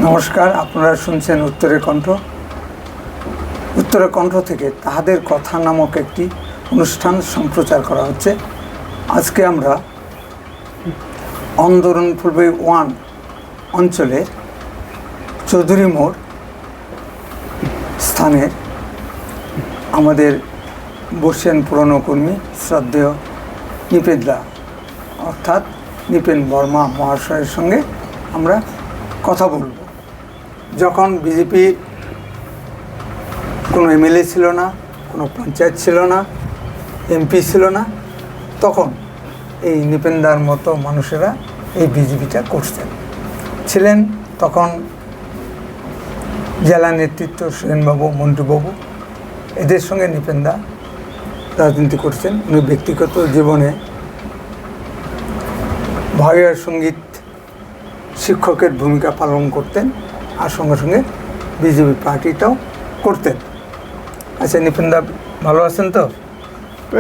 নমস্কার, আপনারা শুনছেন উত্তরের কণ্ঠ। উত্তরের কণ্ঠ থেকে তাহাদের কথা নামক একটি অনুষ্ঠান সম্প্রচার করা হচ্ছে। আজকে আমরা অন্দরন পূর্বে 1 অঞ্চলে চৌধুরী মোড় স্থানে আমাদের বর্ষিয়ান পুরনো কর্মী শ্রদ্ধেয় নিপেনদা অর্থাৎ নিপেন বর্মা মহাশয়ের সঙ্গে আমরা কথা বলব। যখন বিজেপির কোনো এমএলএ ছিল না, কোনো পঞ্চায়েত ছিল না, এমপি ছিল না, তখন এই নিপেনদার মতো মানুষেরা এই বিজেপিটা করতেন। ছিলেন তখন জেলা নেতৃত্ব সেনবাবু, মন্টুবাবু, এদের সঙ্গে নিপেনদা রাজনীতি করছেন। উনি ব্যক্তিগত জীবনে ভাইয়ার সঙ্গীত শিক্ষকের ভূমিকা পালন করতেন, আর সঙ্গে সঙ্গে বিজেপি পার্টিটাও করতেন। আচ্ছা নিপেনদা, ভালো আছেন তো?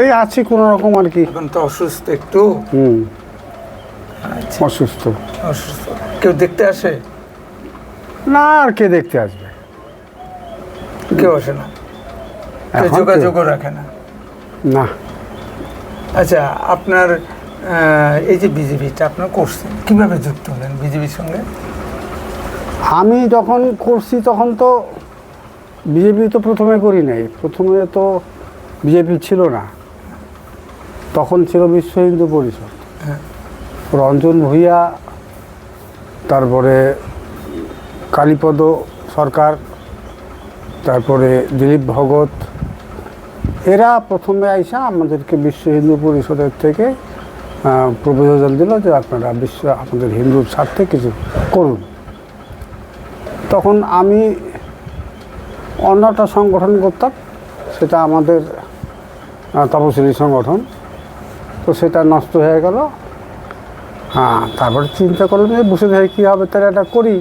এই আছি কোনো রকম আর কি। এখন তো অসুস্থ একটু। আচ্ছা, অসুস্থ। কেউ দেখতে আসে? না, আর কে দেখতে আসবে? কেউ আসে না, কেউ যোগাযোগও রাখে না? না। আচ্ছা, আপনার এই যে বিজেপিটা আপনার করছেন, কীভাবে যুক্ত হলেন বিজেপির সঙ্গে? আমি যখন করছি তখন তো বিজেপি তো প্রথমে করি নাই। প্রথমে তো বিজেপি ছিল না, তখন ছিল বিশ্ব হিন্দু পরিষদ। হ্যাঁ। রঞ্জন ভূঁইয়া, তারপরে কালীপদ সরকার, তারপরে দিলীপ ভগত, এরা প্রথমে আইসা আমাদেরকে বিশ্ব হিন্দু পরিষদের থেকে প্রপোজাল দিল যে আপনারা আমাদের হিন্দুর স্বার্থে কিছু করুন। তখন আমি অন্য একটা সংগঠন করতাম, সেটা আমাদের তপশিলি সংগঠন, তো সেটা নষ্ট হয়ে গেল। তারপরে চিন্তা করলাম যে বসে থেকে কী হবে, তাহলে এটা করি,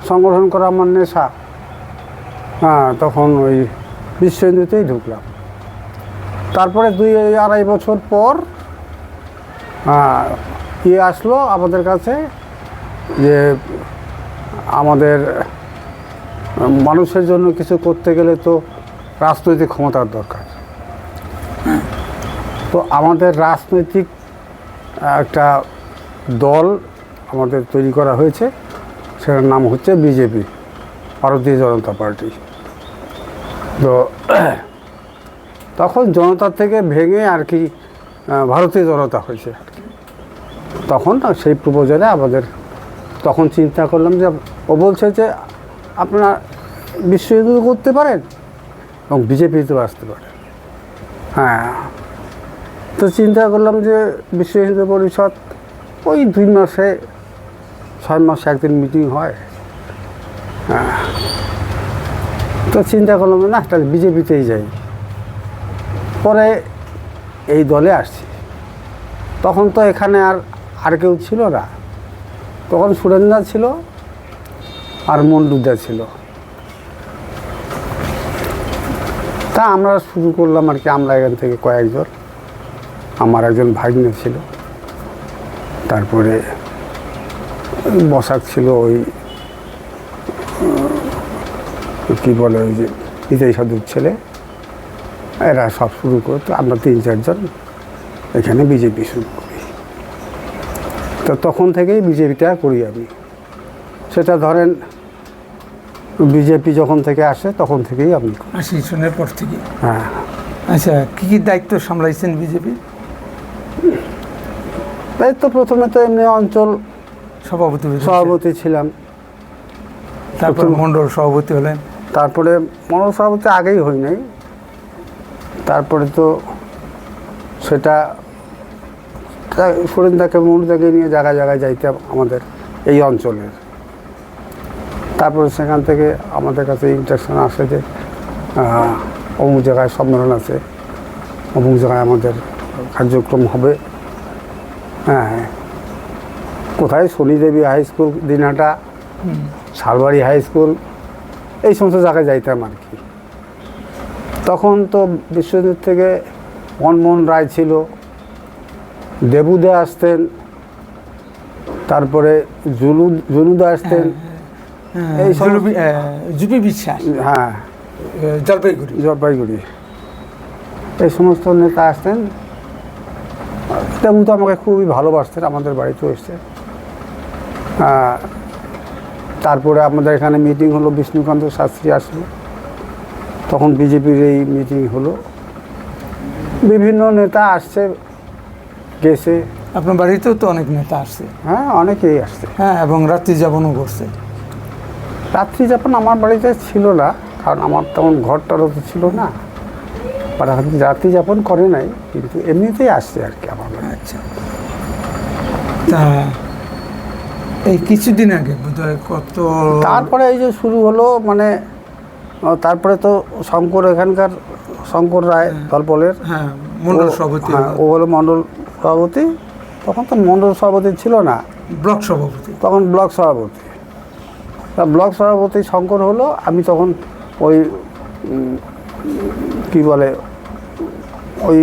সংগঠন করা আমার নেশা। তখন ওই বিশ্ব হিন্দুতেই ঢুকলাম। তারপরে 2-2.5 বছর পর আসলো আমাদের কাছে যে আমাদের মানুষের জন্য কিছু করতে গেলে তো রাজনৈতিক ক্ষমতার দরকার। তো আমাদের রাজনৈতিক একটা দল আমাদের তৈরি করা হয়েছে, সেটার নাম হচ্ছে বিজেপি, ভারতীয় জনতা পার্টি। তো তখন জনতা থেকে ভেঙে আর কি ভারতীয় জনতা হয়েছে। তখন সেই প্রপোজালে আমাদের তখন চিন্তা করলাম যে ও বলছে যে আপনারা বিশ্ব হিন্দু করতে পারেন এবং বিজেপিতেও আসতে পারেন। তো চিন্তা করলাম যে বিশ্ব হিন্দু পরিষদ ওই 2 মাসে 6 মাসে একদিন মিটিং হয়। তো চিন্তা করলাম না, তাহলে বিজেপিতেই যাই। পরে এই দলে আসছি। তখন তো এখানে আর কেউ ছিল না, তখন সুরেন্দা ছিল আর মন্ডুদা ছিল। তা আমরা শুরু করলাম আর কি। আমরা এখান থেকে কয়েকজন, আমার একজন ভাগ্নে ছিল, তারপরে বসাক ছিল, ওই কী বলে ওই যে বিজয় সাধুর ছেলে, এরা সব শুরু করতো। আমরা 3-4 জন এখানে বিজেপি শুরু করি। তো তখন থেকেই বিজেপিটা করি আমি। সেটা ধরেন বিজেপি যখন থেকে আসে তখন থেকেই আমি 80 সনের পর থেকে। হ্যাঁ। আচ্ছা, কী কী দায়িত্ব সামলাইছেন বিজেপি? দায়িত্ব প্রথমে তো এমনি অঞ্চল সভাপতি ছিলাম, তারপর মণ্ডল সভাপতি হলেন, তারপরে মণ্ডল সভাপতি আগেই হই নাই। তারপরে তো সেটা সুরেন্দাকে মন্ডুদাকে নিয়ে জায়গায় জায়গায় যাইতাম আমাদের এই অঞ্চলের। তারপরে সেখান থেকে আমাদের কাছে ইনস্ট্রাকশন আসে যে অমুক জায়গায় সম্মেলন আছে, অমুক জায়গায় আমাদের কার্যক্রম হবে। কোথায় Shanidebi high school, Dinhata, Shalbari high school, এই সমস্ত জায়গায় যাইতাম আর কি। তখন তো বিশ্বজিৎ থেকে মনমোহন রায় ছিল, দেবুদা আসতেন, তারপরে জুনুদা আসতেন, এই জুপি বিশ্বাস, হ্যাঁ জলপাইগুড়ি। জলপাইগুড়ি এই সমস্ত নেতা আসতেন। তেমন তো আমাকে খুবই ভালোবাসতেন, আমাদের বাড়িতেও এসছে। তারপরে আমাদের এখানে মিটিং হলো, বিষ্ণুকান্ত শাস্ত্রী আসলো, তখন বিজেপির এই মিটিং হলো, বিভিন্ন নেতা আসছে গেছে। আপনার বাড়িতেও তো অনেক নেতা আসছে। হ্যাঁ, অনেকেই আসছে। হ্যাঁ, এবং রাত্রি যাপনও করছে। রাত্রি যাপন আমার বাড়িতে ছিল না, কারণ আমার তেমন ঘরটারও তো ছিল না, রাত্রি যাপন করে নাই, কিন্তু এমনিতেই আসছে আর কি আমার বাড়ি। আচ্ছা, তা এই কিছুদিন আগে বোধহয় কত, তারপরে এই যে শুরু হলো, মানে তারপরে তো শঙ্কর, এখানকার শঙ্কর রায় দলপলের, হ্যাঁ, মন্ডল সভাপতি। ও হলো মণ্ডল সভাপতি। তখন তো মণ্ডল সভাপতি ছিল না, ব্লক সভাপতি, তখন ব্লক সভাপতি। তা ব্লক সভাপতি শঙ্কর হলো, আমি তখন ওই কি বলে ওই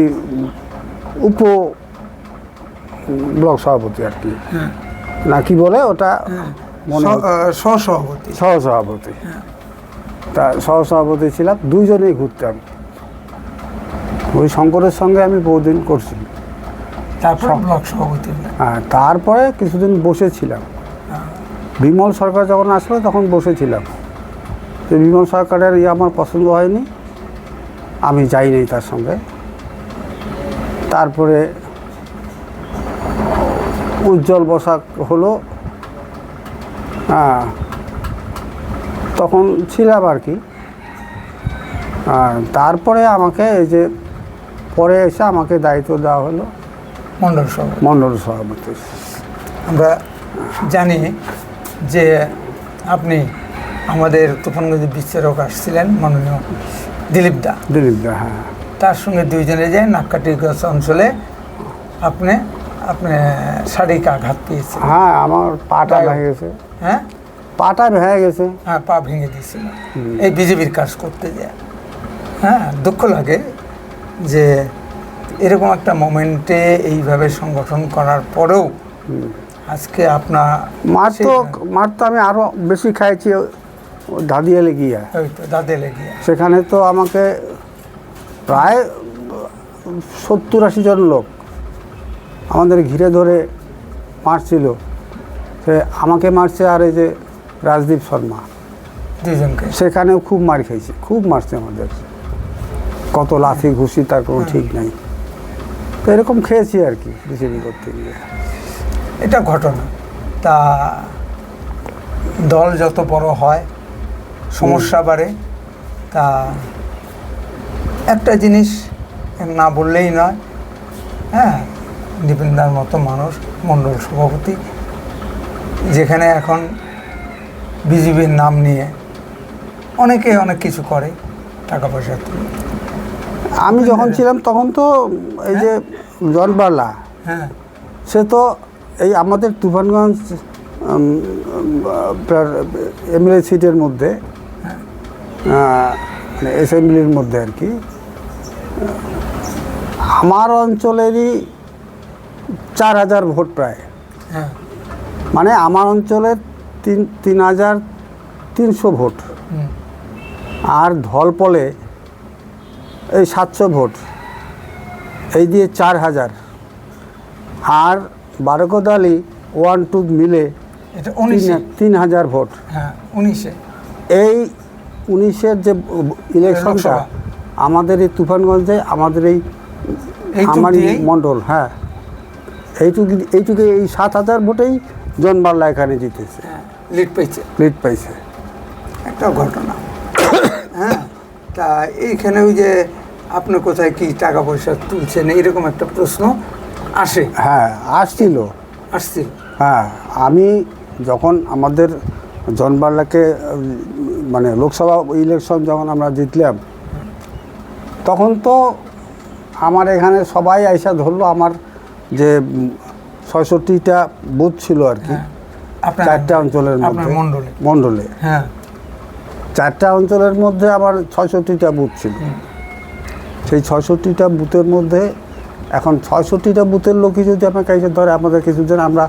উপ ব্লক সভাপতি আর কি, হ্যাঁ, না কি বলে ওটা, সহসভাপতি। সহসভাপতি। তা সহসভাপতি ছিলাম, দুইজনেই ঘুরতাম। ওই শঙ্করের সঙ্গে আমি বহুদিন করছি। তারপর ব্লক সভাপতি। হ্যাঁ, তারপরে কিছুদিন বসেছিলাম। বিমল সরকার যখন আসলো তখন বসেছিলাম। তো বিমল সরকারের আমার পছন্দ হয়নি, আমি যাইনি তার সঙ্গে। তারপরে উজ্জ্বল বসা হলো, তখন ছিলাম আর কি। তারপরে আমাকে এই যে পরে এসে আমাকে দায়িত্ব দেওয়া হলো মন্ডল সভাপতি। মণ্ডল সভাপতি। আমরা জানি যে আপনি আমাদের তুফানগঞ্জে বিচারক আসছিলেন, মাননীয় দিলীপ দা। হ্যাঁ, তার সঙ্গে দুইজনে যায় নাক্কাটিগঞ্জ অঞ্চলে আপনি শারীরিক আঘাত পেয়েছেন। হ্যাঁ, আমার পাটা ভেঙে গেছে। হ্যাঁ, পাটা ভেঙে গেছে। হ্যাঁ, পা ভেঙে দিয়েছিল এই বিজেপির কাজ করতে যায়। হ্যাঁ, দুঃখ লাগে যে এরকম একটা মোমেন্টে এইভাবে সংগঠন করার পরেও আজকে আপনার মার তো আমি আরও বেশি খাইছি দাদিয়ালে গিয়া। হয়তো দাদেলে গিয়া সেখানে তো আমাকে প্রায় 70-80 জন লোক আমাদের ঘিরে ধরে মারছিল। সে আমাকে মারছে, আর এই যে রাজদীপ শর্মা, দুজনকে সেখানেও খুব মার খাইছে, খুব মারছে আমাদের, কত লাথি ঘুষি তার কোনো ঠিক নাই। তো এরকম খেয়েছি আর কি বিজেপি করতে গিয়ে। এটা ঘটনা। তা দল যত বড় হয় সমস্যা বাড়ে। তা একটা জিনিস না বললেই নয়, হ্যাঁ, দীপেন্দার মতো মানুষ মণ্ডল সভাপতি, যেখানে এখন বিজেপির নাম নিয়ে অনেকে অনেক কিছু করে, টাকা পয়সা তুলে। আমি যখন ছিলাম তখন তো এই যে জন বার্লা, হ্যাঁ, সে তো এই আমাদের তুফানগঞ্জ এমএলএ সিটের মধ্যে, মানে অ্যাসেম্বলির মধ্যে আর কি, আমার অঞ্চলেরই 4000 ভোট প্রায়। হ্যাঁ, মানে আমার অঞ্চলের 3300 ভোট, আর ধলপলে এই 700 ভোট, এই দিয়ে 4000, আর বারকদালি 1-2 মিলে এটা 19 3000 ভোট। হ্যাঁ, 19-এ এই 19-এর যে ইলেকশনটা আমাদের এই তুফানগঞ্জে, আমাদের এই আমার মণ্ডল, হ্যাঁ, এইটুকু এই 7000 ভোটেই জন বার্লা এখানে জিতেছে, লিড পাইছে। একটা ঘটনা। হ্যাঁ, তা এইখানে ওই যে আপনি কোথায় কি টাকা পয়সা তুলছেন এরকম একটা প্রশ্ন আসে। হ্যাঁ, আসছিল। হ্যাঁ, আমি যখন আমাদের জন বার্লাকে মানে লোকসভা ইলেকশন যখন আমরা জিতলাম, তখন তো আমার এখানে সবাই আইসা ধরলো। আমার যে 66টা বুথ ছিল আর কি, 4টা অঞ্চলের মধ্যে, মণ্ডলে, হ্যাঁ, 4টা অঞ্চলের মধ্যে আমার 66টা বুথ ছিল। সেই 66টা বুথের মধ্যে এখন 66টা বুথের লোকই যদি আপনার কাছে ধরে, আমাদের কিছুদিন আমরা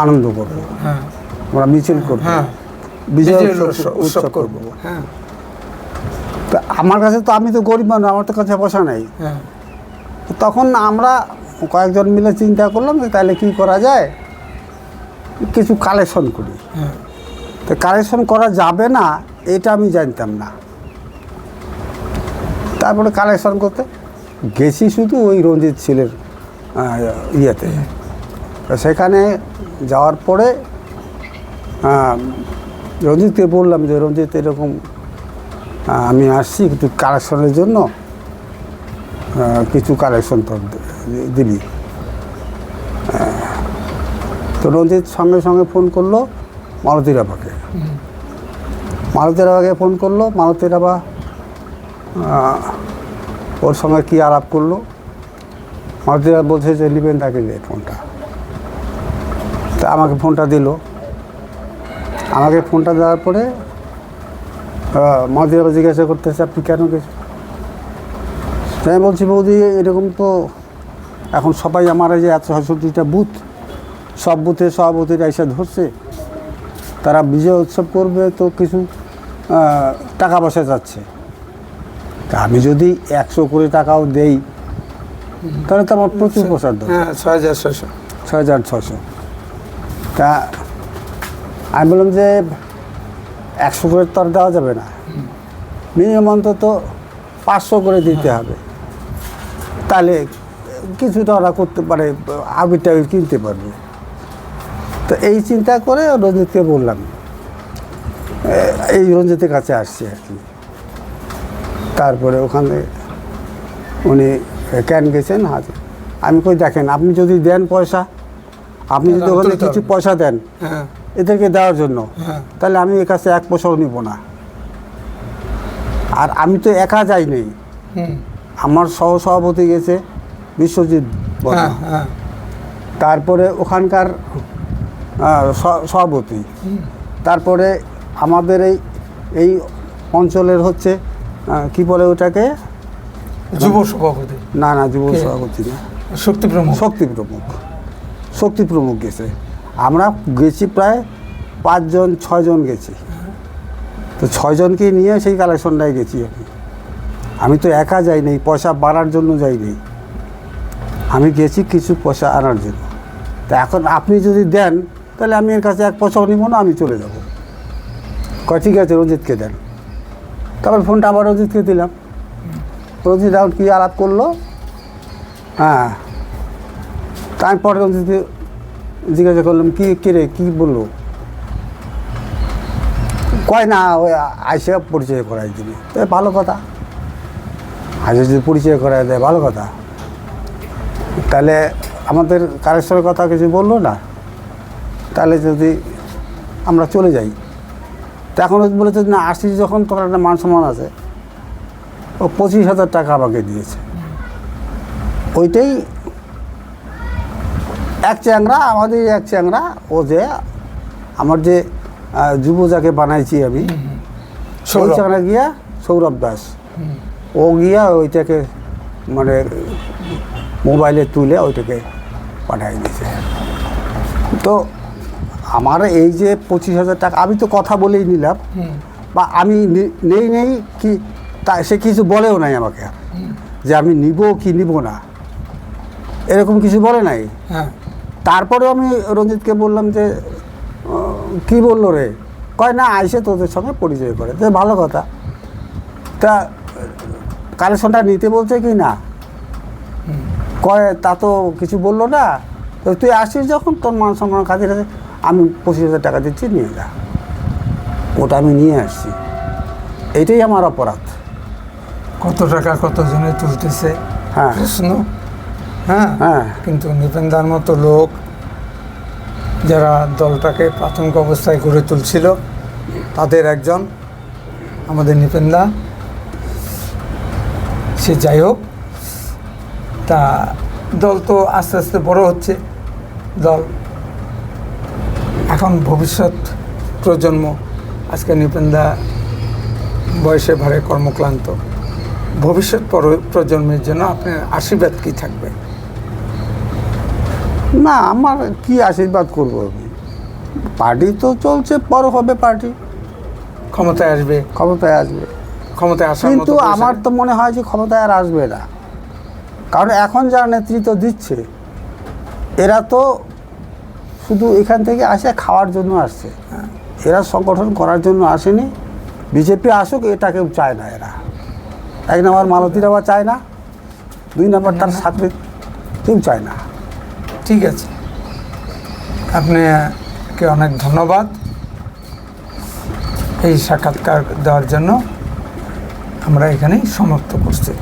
আনন্দ করবো, আমরা মিছিল করবো, বিজয় উৎসব করব। হ্যাঁ তা আমার কাছে তো, আমি তো গরিব মানুষ, আমার তো কাছে পয়সা নেই। হ্যাঁ তখন আমরা কয়েকজন মিলে চিন্তা করলাম যে তাহলে কী করা যায়, কিছু কালেকশন করি। হ্যাঁ তো কালেকশন করা যাবে না এটা আমি জানতাম না। তারপরে কালেকশন করতে গেছি শুধু ওই রঞ্জিত ছেলের ইয়েতে। তো সেখানে যাওয়ার পরে রঞ্জিতকে বললাম যে রঞ্জিত এরকম আমি আসছি একটু কালেকশনের জন্য, কিছু কালেকশন তোর দিবি। তো রঞ্জিত সঙ্গে সঙ্গে ফোন করলো মালতীর আবাকে। মালতীর আবাকে ফোন করলো, মালতীর আবা ওর সঙ্গে কী আলাপ করলো। মালতীর আবা বলছে যে নিবেন তাকে দে ফোনটা। তা আমাকে ফোনটা দিল। আমাকে ফোনটা দেওয়ার পরে মালতীর আবা জিজ্ঞাসা করতেছে আপনি কেন গেছেন। আমি বলছি বৌদি এরকম তো এখন সবাই আমার এই যে 166টা বুথ, সব বুথে সভাপতিরা এসে ধরছে, তারা বিজয় উৎসব করবে, তো কিছু টাকা পয়সা যাচ্ছে। তা আমি যদি 100 করে টাকাও দেই তাহলে তো আমার প্রচুর পয়সার দরকার। হ্যাঁ 6600। 6600। তা আমি বললাম যে 100 করে তো আর দেওয়া যাবে না, মিনিমাম অন্তত 500 করে দিতে হবে, তাহলে কিছুটা ওরা করতে পারে, আবির টাবির কিনতে পারবে। তো এই চিন্তা করে রঞ্জিতকে বললাম, এই রঞ্জিতের কাছে আসছি আর কি। তারপরে ওখানে উনি কেন গেছেন হাজির। আমি কই দেখেন আপনি যদি দেন পয়সা, আপনি যদি ওখানে কিছু পয়সা দেন হ্যাঁ এদেরকে দেওয়ার জন্য, হ্যাঁ তাহলে আমি এর কাছে 1 পয়সাও নিব না। আর আমি তো একা যাই নেই, হুম আমার সহসভাপতি গেছে বিশ্বজিৎ বর্মা, হ্যাঁ হ্যাঁ তারপরে ওখানকার সভাপতি, তারপরে আমাদের এই অঞ্চলের হচ্ছে কি বলে ওটাকে, যুব সভাপতি। না যুব সভাপতি না, শক্তি প্রমুখ গেছে। আমরা গেছি প্রায় 5 জন 6 জন গেছি। তো 6 জনকে নিয়ে সেই কালেকশনটায় গেছি আমি তো একা যাইনি, পয়সা বাড়ার জন্য যাইনি, আমি গেছি কিছু পয়সা আনার জন্য। তা এখন আপনি যদি দেন তাহলে আমি এর কাছে 1 পয়সাও নিব না, আমি চলে যাব। কয় ঠিক আছে রঞ্জিতকে দেন। তারপর ফোনটা আবার রঞ্জিতকে দিলাম। রঞ্জিত এখন কী আলাপ করলো, হ্যাঁ তা আমি পরে রঞ্জিতকে জিজ্ঞাসা করলাম কী রে কী বললো। কয় না ওই আইসে পরিচয় করাই দিবি। ভালো কথা, আইসে যদি পরিচয় করাই দেয় ভালো কথা। তাহলে আমাদের কালেকশনের কথা কিছু বললো না, তাহলে যদি আমরা চলে যাই। তো এখন বলেছে না আসিস যখন তোমার একটা মান সম্মান আছে, ও 25,000 টাকা আমাকে দিয়েছে। ওইটাই এক চ্যাংরা, আমাদের এক চ্যাংরা, ও যে আমার যে যুব যাকে বানাইছি আমি, ওই চ্যাংরা গিয়া সৌরভ দাস, ও গিয়া ওইটাকে মানে মোবাইলে তুলে ওইটাকে পাঠাই দিয়েছে। তো আমার এই যে 25,000 টাকা আমি তো কথা বলেই নিলাম, বা আমি নেই কি তা সে কিছু বলেও নাই আমাকে যে আমি নিব কি নিব না, এরকম কিছু বলে নাই। তারপরেও আমি রঞ্জিতকে বললাম যে কি বললো রে, কয় না আইসে তোদের সঙ্গে পরিচয় করে। তো ভালো কথা, তা কালেকশনটা নিতে বলছে কি না, কয় তা তো কিছু বললো না। তো তুই আসিস যখন তোর মান সম্মান কাজে আছে, আমি 25,000 টাকা দিচ্ছি, নিয়ে যা। ওটা আমি নিয়ে আসছি, এইটাই আমার অপরাধ। কত টাকা কতজনে তুলতেছে হ্যাঁ প্রশ্ন, হ্যাঁ হ্যাঁ কিন্তু নিপেন্দার মতো লোক যারা দলটাকে প্রাথমিক অবস্থায় গড়ে তুলছিল তাদের একজন আমাদের নিপেন্দা। সে যাই হোক, তা দল তো আস্তে আস্তে বড় হচ্ছে। দল এখন ভবিষ্যৎ প্রজন্ম, আজকে নিপেন্দা বয়সে ভারে কর্মক্লান্ত, ভবিষ্যৎ প্রজন্মের জন্য আপনার আশীর্বাদ কী থাকবে? না আমার কি আশীর্বাদ করবো আমি, পার্টি তো চলছে, বড় হবে পার্টি। ক্ষমতায় আসবে, ক্ষমতায় আসবে। ক্ষমতায় আসার মতো কিন্তু পরিস্থিতি- আমার তো মনে হয় যে ক্ষমতায় আর আসবে না, কারণ এখন যারা নেতৃত্ব দিচ্ছে এরা তো শুধু এখান থেকে আসে খাওয়ার জন্য আসছে, এরা সংগঠন করার জন্য আসেনি। বিজেপি আসুক এটা কেউ চায় না, এরা এক নম্বর মালতীরা বা চায় না, দুই নম্বর তার সাথে কেউ চায় না। ঠিক আছে, আপনাকে অনেক ধন্যবাদ এই সাক্ষাৎকার দেওয়ার জন্য। আমরা এখানেই সমাপ্ত করছি।